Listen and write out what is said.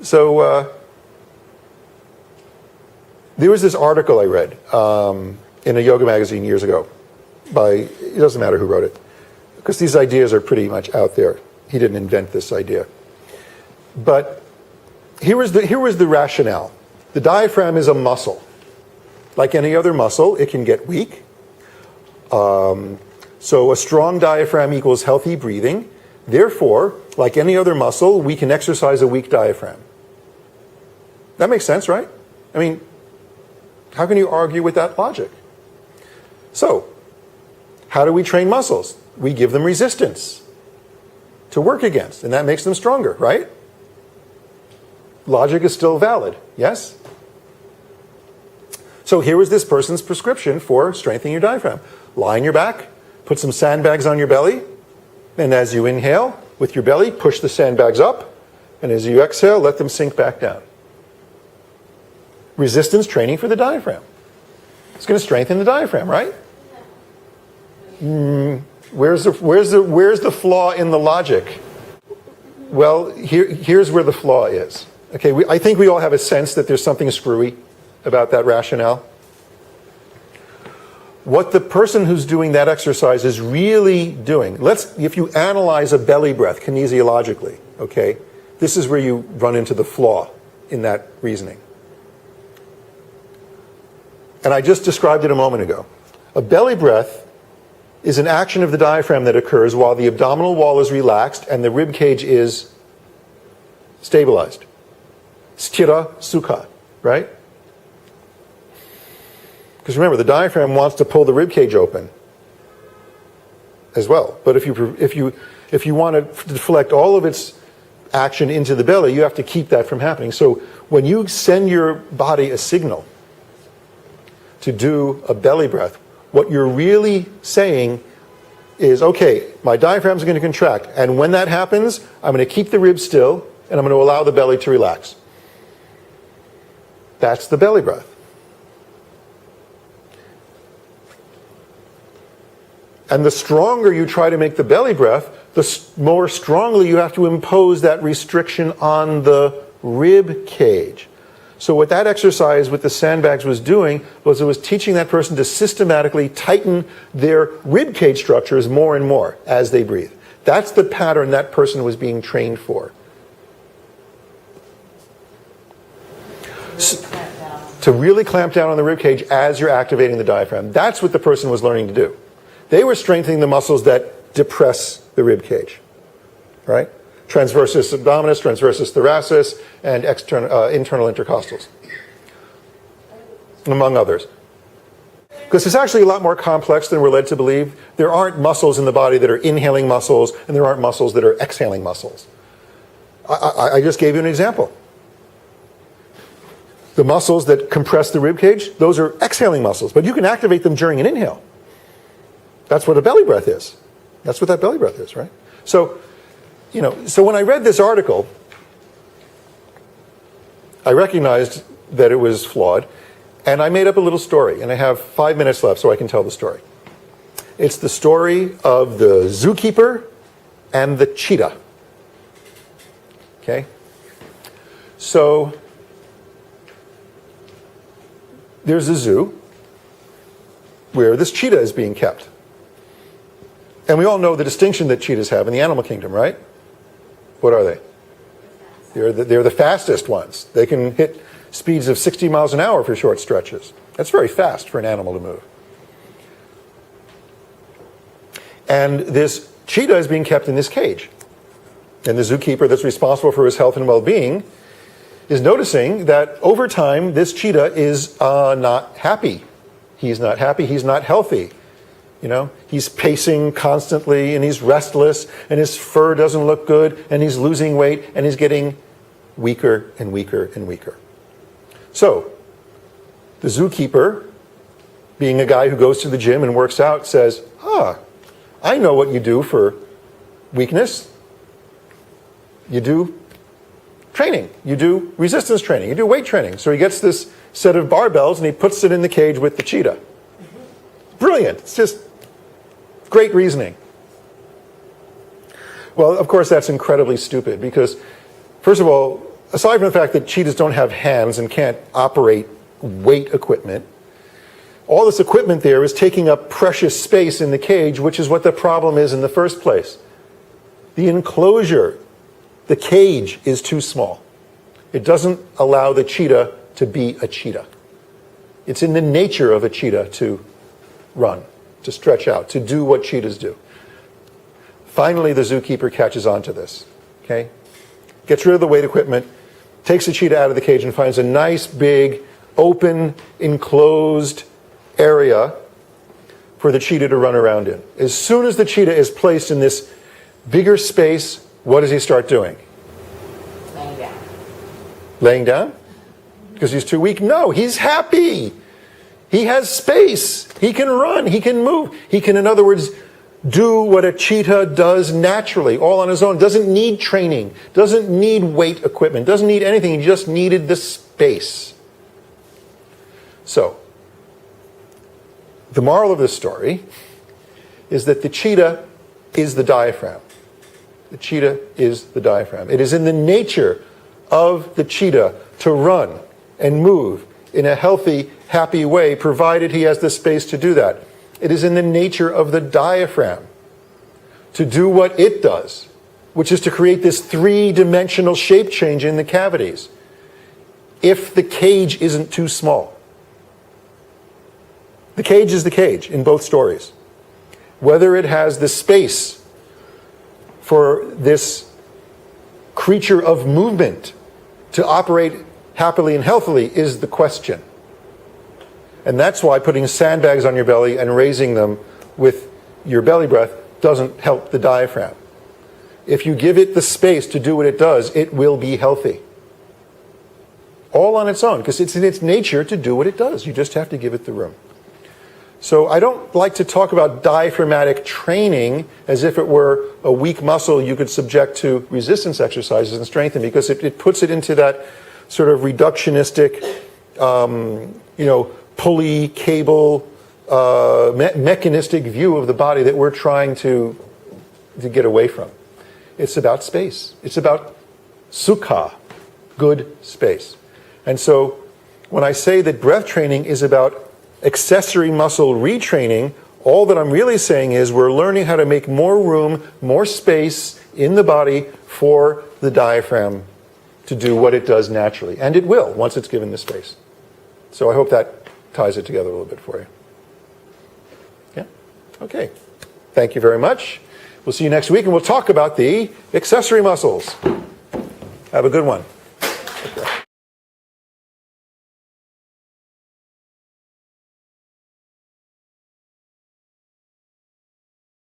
So there was this article I read in a yoga magazine years ago by, it doesn't matter who wrote it, because these ideas are pretty much out there. He didn't invent this idea. But here was the rationale. The diaphragm is a muscle. Like any other muscle, it can get weak. So a strong diaphragm equals healthy breathing. Therefore, like any other muscle, we can exercise a weak diaphragm. That makes sense, right? I mean, how can you argue with that logic? So, how do we train muscles? We give them resistance to work against, and that makes them stronger, right? Logic is still valid, yes? So here was this person's prescription for strengthening your diaphragm. Lie on your back, put some sandbags on your belly, and as you inhale with your belly, push the sandbags up, and as you exhale, let them sink back down. Resistance training for the diaphragm. It's going to strengthen the diaphragm, right? Where's the flaw in the logic? Well, here's where the flaw is. Okay, I think we all have a sense that there's something screwy about that rationale. What the person who's doing that exercise is really doing, if you analyze a belly breath kinesiologically, okay, this is where you run into the flaw in that reasoning. And I just described it a moment ago. A belly breath is an action of the diaphragm that occurs while the abdominal wall is relaxed and the rib cage is stabilized. Sthira sukha, right? Because remember, the diaphragm wants to pull the rib cage open as well. But if you want to deflect all of its action into the belly, you have to keep that from happening. So when you send your body a signal to do a belly breath, what you're really saying is, okay, my diaphragm's going to contract, and when that happens, I'm going to keep the ribs still, and I'm going to allow the belly to relax. That's the belly breath. And the stronger you try to make the belly breath, the more strongly you have to impose that restriction on the rib cage. So what that exercise with the sandbags was doing was it was teaching that person to systematically tighten their rib cage structures more and more as they breathe. That's the pattern that person was being trained for. To really clamp down on the rib cage as you're activating the diaphragm. That's what the person was learning to do. They were strengthening the muscles that depress the rib cage, right? Transversus abdominis, transversus thoracis, and internal intercostals, among others. Because it's actually a lot more complex than we're led to believe. There aren't muscles in the body that are inhaling muscles, and there aren't muscles that are exhaling muscles. I just gave you an example. The muscles that compress the rib cage, those are exhaling muscles, but you can activate them during an inhale. That's what a belly breath is. That's what that belly breath is, right? So when I read this article, I recognized that it was flawed, and I made up a little story, and I have 5 minutes left so I can tell the story. It's the story of the zookeeper and the cheetah. Okay? So there's a zoo where this cheetah is being kept. And we all know the distinction that cheetahs have in the animal kingdom, right? What are they? They're the fastest ones. They can hit speeds of 60 miles an hour for short stretches. That's very fast for an animal to move. And this cheetah is being kept in this cage. And the zookeeper that's responsible for his health and well-being is noticing that over time, this cheetah is not happy. He's not happy. He's not healthy. He's pacing constantly, and he's restless, and his fur doesn't look good, and he's losing weight, and he's getting weaker and weaker and weaker. So, the zookeeper, being a guy who goes to the gym and works out, says, I know what you do for weakness. You do training. You do resistance training. You do weight training. So he gets this set of barbells, and he puts it in the cage with the cheetah. Brilliant. It's just great reasoning. Well, of course, that's incredibly stupid because, first of all, aside from the fact that cheetahs don't have hands and can't operate weight equipment, all this equipment there is taking up precious space in the cage, which is what the problem is in the first place. The enclosure, the cage, is too small. It doesn't allow the cheetah to be a cheetah. It's in the nature of a cheetah to run, to stretch out, to do what cheetahs do. Finally, the zookeeper catches on to this, okay? Gets rid of the weight equipment, takes the cheetah out of the cage and finds a nice, big, open, enclosed area for the cheetah to run around in. As soon as the cheetah is placed in this bigger space, what does he start doing? Laying down. Laying down? Because he's too weak? No, he's happy. He has space. He can run. He can move. He can, in other words, do what a cheetah does naturally, all on his own. Doesn't need training. Doesn't need weight equipment. Doesn't need anything. He just needed the space. So, the moral of this story is that the cheetah is the diaphragm. The cheetah is the diaphragm. It is in the nature of the cheetah to run and move in a healthy, happy way, provided he has the space to do that. It is in the nature of the diaphragm to do what it does, which is to create this three-dimensional shape change in the cavities, if the cage isn't too small. The cage is the cage in both stories. Whether it has the space for this creature of movement to operate happily and healthily is the question. And that's why putting sandbags on your belly and raising them with your belly breath doesn't help the diaphragm. If you give it the space to do what it does, it will be healthy. All on its own, because it's in its nature to do what it does. You just have to give it the room. So I don't like to talk about diaphragmatic training as if it were a weak muscle you could subject to resistance exercises and strengthen, because it puts it into that sort of reductionistic, pulley, cable, mechanistic view of the body that we're trying to get away from. It's about space. It's about sukha, good space. And so when I say that breath training is about accessory muscle retraining, all that I'm really saying is we're learning how to make more room, more space in the body for the diaphragm to do what it does naturally. And it will, once it's given the space. So I hope that ties it together a little bit for you. Yeah? Okay. Thank you very much. We'll see you next week, and we'll talk about the accessory muscles. Have a good one.